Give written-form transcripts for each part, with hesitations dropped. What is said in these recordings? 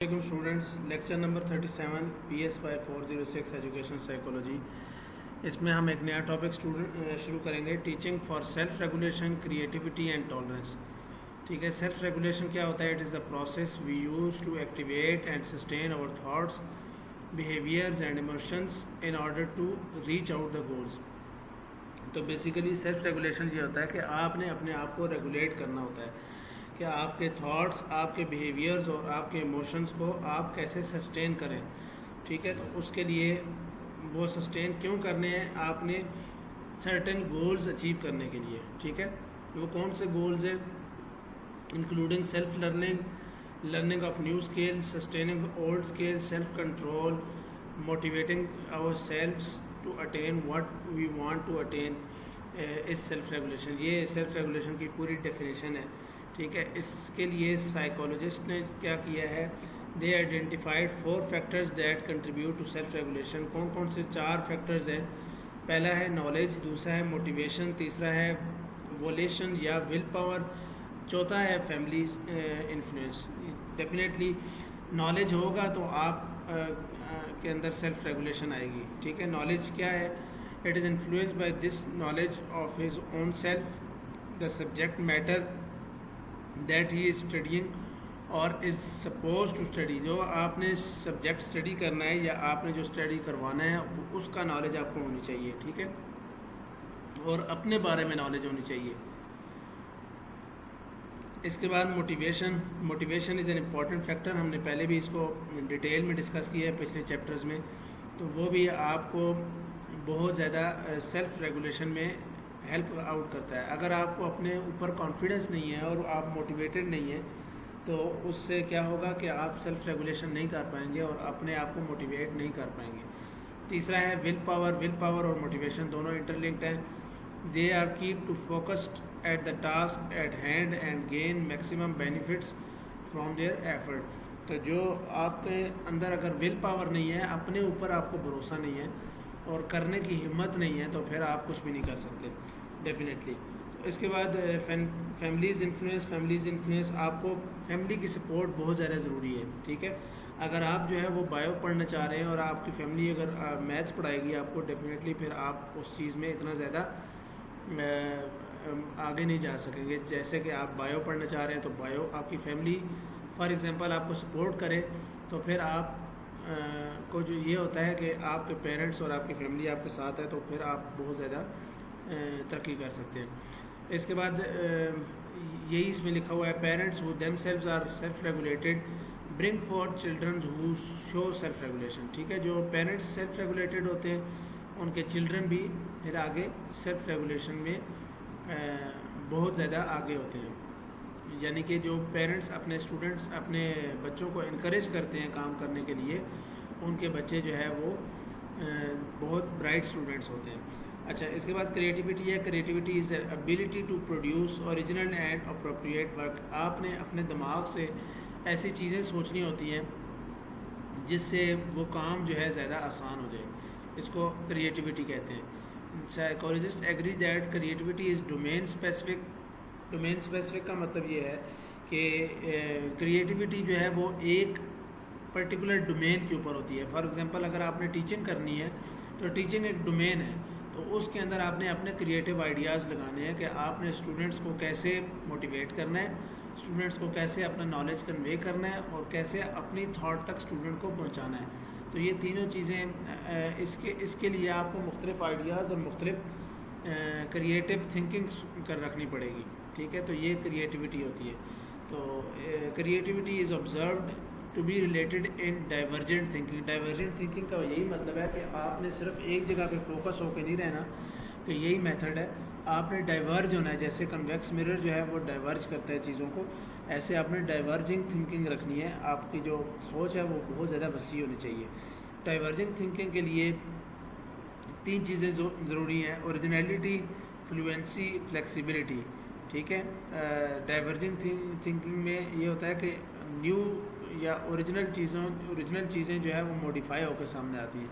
Welcome students, lecture number 37 PS5 406 education psychology. اس میں ہم ایک نیا ٹاپک شروع کریں گے، teaching for self regulation, creativity and tolerance. ٹھیک ہے، سیلف ریگولیشن کیا ہوتا ہے؟ It is the process we use to activate and sustain our thoughts, behaviours and emotions in order to reach out the goals. تو basically self regulation یہ ہوتا ہے کہ آپ نے اپنے آپ کو ریگولیٹ کرنا ہوتا ہے کہ آپ کے تھاٹس، آپ کے بیہیویئرز اور آپ کے ایموشنز کو آپ کیسے سسٹین کریں. ٹھیک ہے، تو اس کے لیے وہ سسٹین کیوں کرنے ہیں؟ آپ نے سرٹن گولز اچیو کرنے کے لیے. ٹھیک ہے، وہ کون سے گولز ہیں؟ Including self learning of new skill, sustaining old skill, self control, motivating ourselves to attain what we want to attain is self regulation. یہ سیلف ریگولیشن کی پوری ڈیفینیشن ہے. ٹھیک ہے، اس کے لیے سائیکولوجسٹ نے کیا کیا ہے؟ They identified 4 factors that contribute to self regulation. کون سے 4 فیکٹرز ہیں؟ پہلا ہے نالج، دوسرا ہے موٹیویشن، تیسرا ہے وولیشن یا ول پاور، چوتھا ہے فیملی انفلوئنس. ڈیفینیٹلی نالج ہوگا تو آپ کے اندر سیلف ریگولیشن آئے گی. ٹھیک ہے، نالج کیا ہے؟ It is influenced by this knowledge of his own self, the subject matter that he is studying اور از سپوز ٹو اسٹڈی. جو آپ نے سبجیکٹ اسٹڈی کرنا ہے یا آپ نے جو اسٹڈی کروانا ہے اس کا نالج آپ کو ہونی چاہیے. ٹھیک ہے، اور اپنے بارے میں نالج ہونی چاہیے. اس کے بعد motivation is an important factor. ہم نے پہلے بھی اس کو ڈیٹیل میں ڈسکس کیا ہے پچھلے چیپٹرز میں. تو وہ بھی آپ کو بہت زیادہ سیلف ریگولیشن میں ہیلپ آؤٹ کرتا ہے. اگر آپ کو اپنے اوپر کانفیڈنس نہیں ہے اور آپ موٹیویٹڈ نہیں ہیں تو اس سے کیا ہوگا کہ آپ سیلف ریگولیشن نہیں کر پائیں گے اور اپنے آپ کو موٹیویٹ نہیں کر پائیں گے. تیسرا ہے ول پاور اور موٹیویشن دونوں انٹرلنکڈ ہیں. They are keep to focused at the task at hand and gain maximum benefits from their effort. تو جو آپ کے اندر اگر ول پاور نہیں ہے، اپنے اوپر آپ کو بھروسہ نہیں ہے اور کرنے کی ہمت نہیں ہے تو پھر آپ کچھ بھی نہیں کر سکتے ڈیفینیٹلی. اس کے بعد فیملیز انفلوئنس. آپ کو فیملی کی سپورٹ بہت زیادہ ضروری ہے. ٹھیک ہے، اگر آپ جو ہے وہ بایو پڑھنا چاہ رہے ہیں اور آپ کی فیملی اگر میتھس پڑھائے گی آپ کو، ڈیفینیٹلی پھر آپ اس چیز میں اتنا زیادہ آگے نہیں جا سکیں گے. جیسے کہ آپ بایو پڑھنا چاہ رہے ہیں تو بایو آپ کی فیملی فار ایگزامپل آپ کو سپورٹ کرے تو پھر آپ کو جو یہ ہوتا ہے کہ آپ کے پیرنٹس اور آپ کی فیملی آپ کے ساتھ ہے تو پھر آپ بہت زیادہ ترقی کر سکتے ہیں. اس کے بعد یہی اس میں لکھا ہوا ہے، parents who themselves are self regulated bring forth children who show self regulation. ٹھیک ہے، جو پیرنٹس سیلف ریگولیٹڈ ہوتے ہیں ان کے چلڈرن بھی پھر آگے سیلف ریگولیشن میں بہت زیادہ آگے ہوتے ہیں. یعنی کہ جو پیرنٹس اپنے بچوں کو انکریج کرتے ہیں کام کرنے کے لیے، ان کے بچے جو ہے وہ بہت برائٹ اسٹوڈنٹس ہوتے ہیں. اچھا، اس کے بعد کریٹیوٹی ہے. Creativity is ability to produce original and appropriate work. آپ نے اپنے دماغ سے ایسی چیزیں سوچنی ہوتی ہیں جس سے وہ کام جو ہے زیادہ آسان ہو جائے. اس کو کریٹیوٹی کہتے ہیں. Psychologist agree that creativity is domain specific. Domain specific کا مطلب یہ ہے کہ کریٹیوٹی جو ہے وہ ایک پرٹیکولر ڈومین کے اوپر ہوتی ہے. فار ایگزامپل اگر آپ نے ٹیچنگ کرنی ہے تو ٹیچنگ ایک ڈومین ہے، تو اس کے اندر آپ نے اپنے کریٹیو آئیڈیاز لگانے ہیں کہ آپ نے اسٹوڈنٹس کو کیسے موٹیویٹ کرنا ہے، اسٹوڈنٹس کو کیسے اپنا نالج کنوے کرنا ہے اور کیسے اپنی تھاٹ تک اسٹوڈنٹ کو پہنچانا ہے. تو یہ تینوں چیزیں اس کے لیے آپ کو مختلف آئیڈیاز اور مختلف کریٹیو تھنکنگ کر رکھنی پڑے گی. ٹھیک ہے، تو یہ کریٹیوٹی ہوتی ہے. تو creativity is observed to be related in divergent thinking. Divergent thinking کا یہی مطلب ہے کہ آپ نے صرف ایک جگہ پہ فوکس ہو کے نہیں رہنا کہ یہی میتھڈ ہے. آپ نے ڈائیورج ہونا ہے. جیسے کنویکس مرر جو ہے وہ ڈائیورج کرتا ہے چیزوں کو، ایسے آپ نے ڈائیورجنگ تھنکنگ رکھنی ہے. آپ کی جو سوچ ہے وہ بہت زیادہ وسیع ہونی چاہیے. ڈائیورجنگ تھنکنگ کے لیے 3 چیزیں ضروری ہیں: اوریجنلٹی، فلوئنسی، فلیکسیبلٹی. ٹھیک ہے، ڈائیورجنگ تھنکنگ میں یہ ہوتا ہے کہ نیو یا اوریجنل چیزیں جو ہے وہ موڈیفائی ہو کے سامنے آتی ہیں.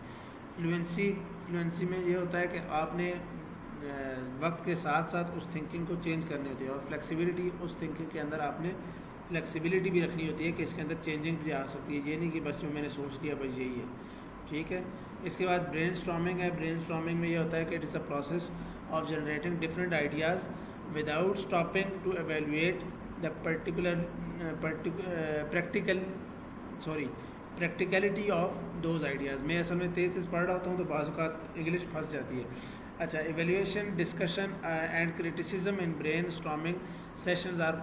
فلوئنسی میں یہ ہوتا ہے کہ آپ نے وقت کے ساتھ ساتھ اس تھنکنگ کو چینج کرنی ہوتی ہے. اور فلیکسیبلٹی اس تھنکنگ کے اندر آپ نے فلیکسیبلٹی بھی رکھنی ہوتی ہے کہ اس کے اندر چینجنگ بھی آ سکتی ہے، یہ نہیں کہ بس جو میں نے سوچ لیا بس یہی ہے. ٹھیک ہے. اس کے بعد برین اسٹارمنگ ہے. برین اسٹارمنگ میں یہ ہوتا ہے کہ it is a process of generating different ideas without stopping to evaluate the practicality of those ideas. میں اصل میں تیز پڑھ رہا ہوتا ہوں تو بعض اوقات انگلش پھنس جاتی ہے. اچھا. Evaluation discussion and criticism in brainstorming sessions are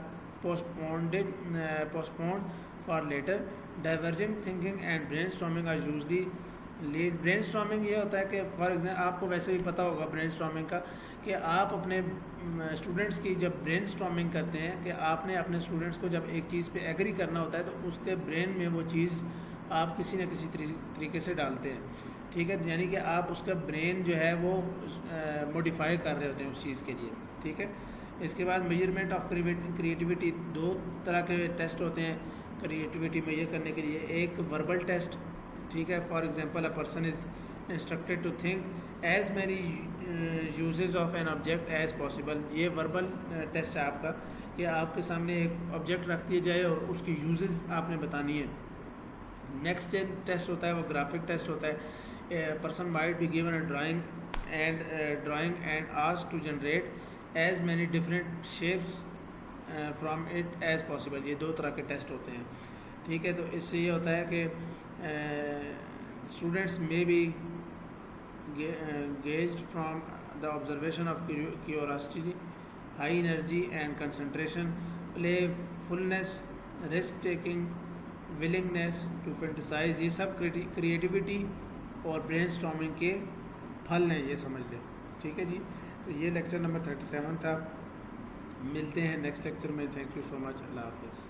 postponed for later. Divergent thinking and brainstorming are usually lead. Brainstorming یہ ہوتا ہے کہ فار ایگزامپل آپ کو ویسے بھی پتہ ہوگا برین اسٹارمنگ کا کہ آپ اپنے اسٹوڈنٹس کی جب برین اسٹارمنگ کرتے ہیں کہ آپ نے اپنے اسٹوڈنٹس کو جب ایک چیز پہ ایگری کرنا ہوتا ہے تو اس کے برین میں وہ چیز آپ کسی نہ کسی طریقے سے ڈالتے ہیں. ٹھیک ہے. یعنی کہ آپ اس کا برین جو ہے وہ موڈیفائی کر رہے ہوتے ہیں اس چیز کے لیے. ٹھیک ہے. اس کے بعد میجرمنٹ آف کریٹیوٹی. دو طرح کے ٹیسٹ ہوتے ہیں کریٹیوٹی میجر کرنے کے لیے. ایک وربل ٹیسٹ. ٹھیک ہے. For example a person is instructed to think as many uses of an object as possible. یہ وربل ٹیسٹ ہے آپ کا کہ آپ کے سامنے ایک آبجیکٹ رکھ دیا جائے اور اس کی یوزز آپ نے بتانی ہے. نیکسٹ ٹیسٹ ہوتا ہے وہ گرافک ٹیسٹ ہوتا ہے. Person might be given a drawing and asked to generate as many different shapes from it as possible. یہ دو طرح کے ٹیسٹ ہوتے ہیں. ٹھیک ہے. تو اس سے یہ ہوتا ہے کہ اسٹوڈنٹس میں be gauged from the observation of curiosity, high energy and concentration, playfulness, risk taking, willingness to fantasize. یہ سب کریٹیوٹی اور برین اسٹارمنگ کے پھل ہیں, یہ سمجھ لیں. ٹھیک ہے جی. تو یہ لیکچر نمبر 37 تھا. ملتے ہیں نیکسٹ لیکچر میں. تھینک یو سو مچ. اللہ حافظ.